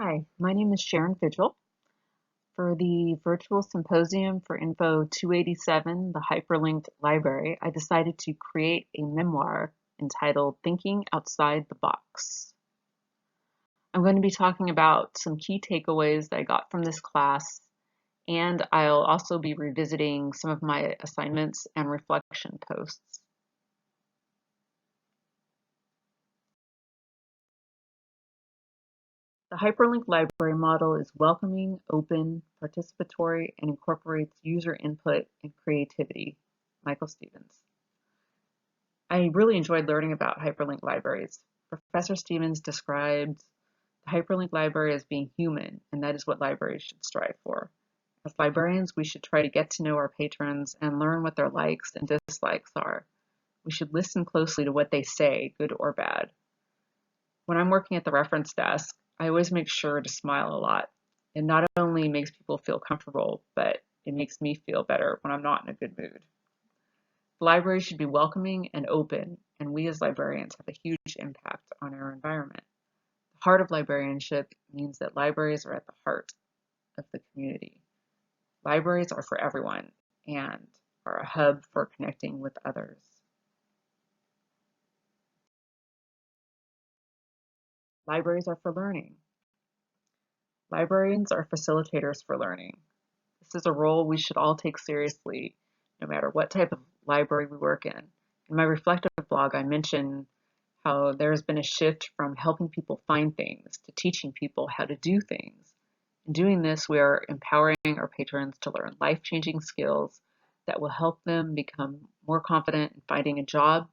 Hi, my name is Sharon Vigil. For the virtual symposium for Info 287, the hyperlinked library, I decided to create a memoir entitled Thinking Outside the Box. I'm going to be talking about some key takeaways that I got from this class, and I'll also be revisiting some of my assignments and reflection posts. The hyperlinked library model is welcoming, open, participatory, and incorporates user input and creativity. Michael Stevens. I really enjoyed learning about hyperlinked libraries. Professor Stevens described the hyperlinked library as being human, and that is what libraries should strive for. As librarians, we should try to get to know our patrons and learn what their likes and dislikes are. We should listen closely to what they say, good or bad. When I'm working at the reference desk, I always make sure to smile a lot. It not only makes people feel comfortable, but it makes me feel better when I'm not in a good mood. The library should be welcoming and open, and we as librarians have a huge impact on our environment. The heart of librarianship means that libraries are at the heart of the community. Libraries are for everyone and are a hub for connecting with others. Libraries are for learning. Librarians are facilitators for learning. This is a role we should all take seriously, no matter what type of library we work in. In my reflective blog, I mention how there has been a shift from helping people find things to teaching people how to do things. In doing this, we are empowering our patrons to learn life-changing skills that will help them become more confident in finding a job,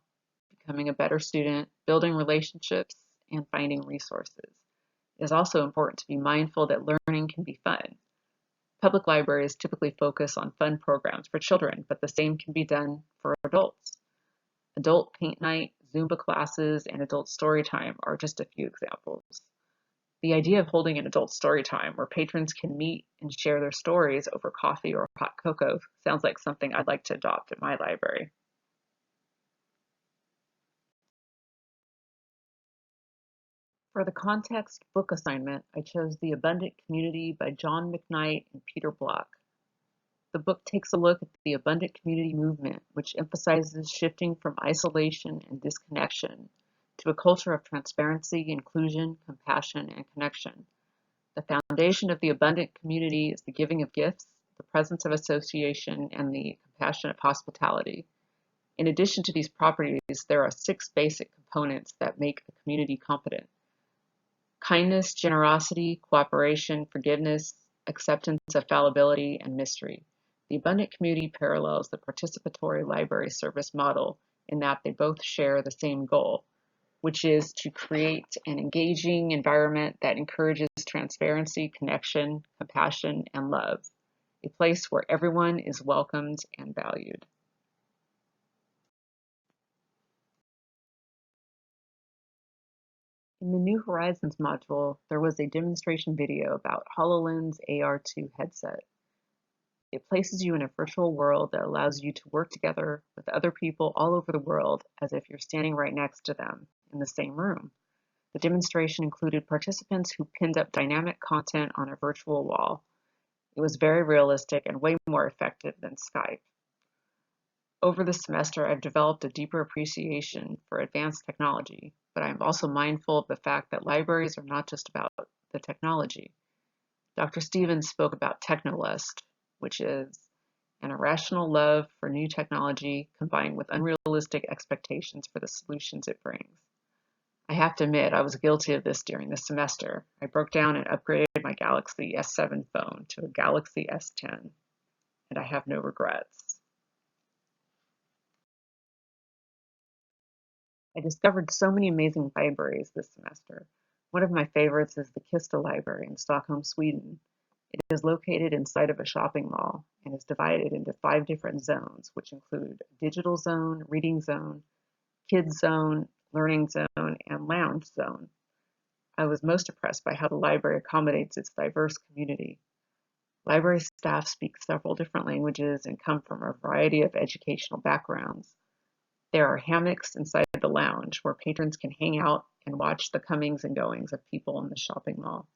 becoming a better student, building relationships, and finding resources. It is also important to be mindful that learning can be fun. Public libraries typically focus on fun programs for children, but the same can be done for adults. Adult paint night, Zumba classes, and adult story time are just a few examples. The idea of holding an adult story time where patrons can meet and share their stories over coffee or hot cocoa sounds like something I'd like to adopt at my library. For the context book assignment, I chose The Abundant Community by John McKnight and Peter Block. The book takes a look at the abundant community movement, which emphasizes shifting from isolation and disconnection to a culture of transparency, inclusion, compassion, and connection. The foundation of the abundant community is the giving of gifts, the presence of association, and the compassion of hospitality. In addition to these properties, there are 6 basic components that make a community competent: kindness, generosity, cooperation, forgiveness, acceptance of fallibility, and mystery. The abundant community parallels the participatory library service model in that they both share the same goal, which is to create an engaging environment that encourages transparency, connection, compassion, and love, a place where everyone is welcomed and valued. In the New Horizons module, there was a demonstration video about HoloLens AR2 headset. It places you in a virtual world that allows you to work together with other people all over the world as if you're standing right next to them in the same room. The demonstration included participants who pinned up dynamic content on a virtual wall. It was very realistic and way more effective than Skype. Over the semester, I've developed a deeper appreciation for advanced technology, but I'm also mindful of the fact that libraries are not just about the technology. Dr. Stevens spoke about technolust, which is an irrational love for new technology combined with unrealistic expectations for the solutions it brings. I have to admit, I was guilty of this during the semester. I broke down and upgraded my Galaxy S7 phone to a Galaxy S10, and I have no regrets. I discovered so many amazing libraries this semester. One of my favorites is the Kista Library in Stockholm, Sweden. It is located inside of a shopping mall and is divided into 5 different zones, which include digital zone, reading zone, kids zone, learning zone, and lounge zone. I was most impressed by how the library accommodates its diverse community. Library staff speak several different languages and come from a variety of educational backgrounds. There are hammocks inside the lounge where patrons can hang out and watch the comings and goings of people in the shopping mall.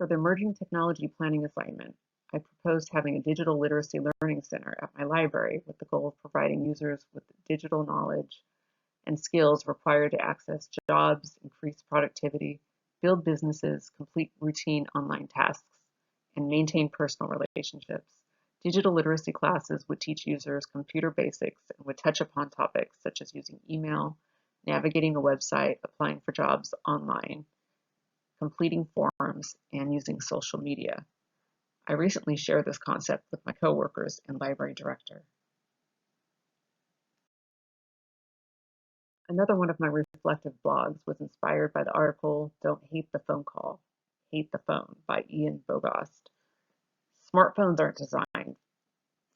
For the emerging technology planning assignment, I proposed having a digital literacy learning center at my library with the goal of providing users with the digital knowledge and skills required to access jobs, increase productivity, build businesses, complete routine online tasks, and maintain personal relationships. Digital literacy classes would teach users computer basics and would touch upon topics such as using email, navigating a website, applying for jobs online, completing forms, and using social media. I recently shared this concept with my coworkers and library director. Another one of my reflective blogs was inspired by the article Don't Hate the Phone Call, Hate the Phone by Ian Bogost. Smartphones aren't designed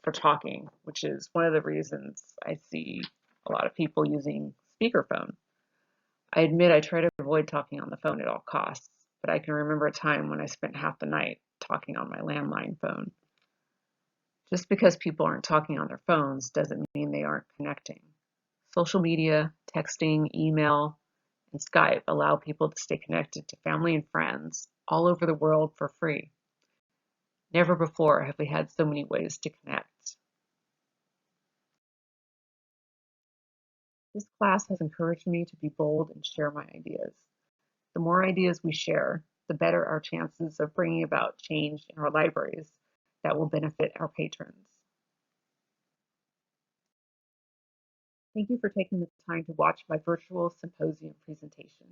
for talking, which is one of the reasons I see a lot of people using speakerphone. I admit I try to avoid talking on the phone at all costs, but I can remember a time when I spent half the night talking on my landline phone. Just because people aren't talking on their phones doesn't mean they aren't connecting. Social media, texting, email, and Skype allow people to stay connected to family and friends all over the world for free. Never before have we had so many ways to connect. This class has encouraged me to be bold and share my ideas. The more ideas we share, the better our chances of bringing about change in our libraries that will benefit our patrons. Thank you for taking the time to watch my virtual symposium presentation.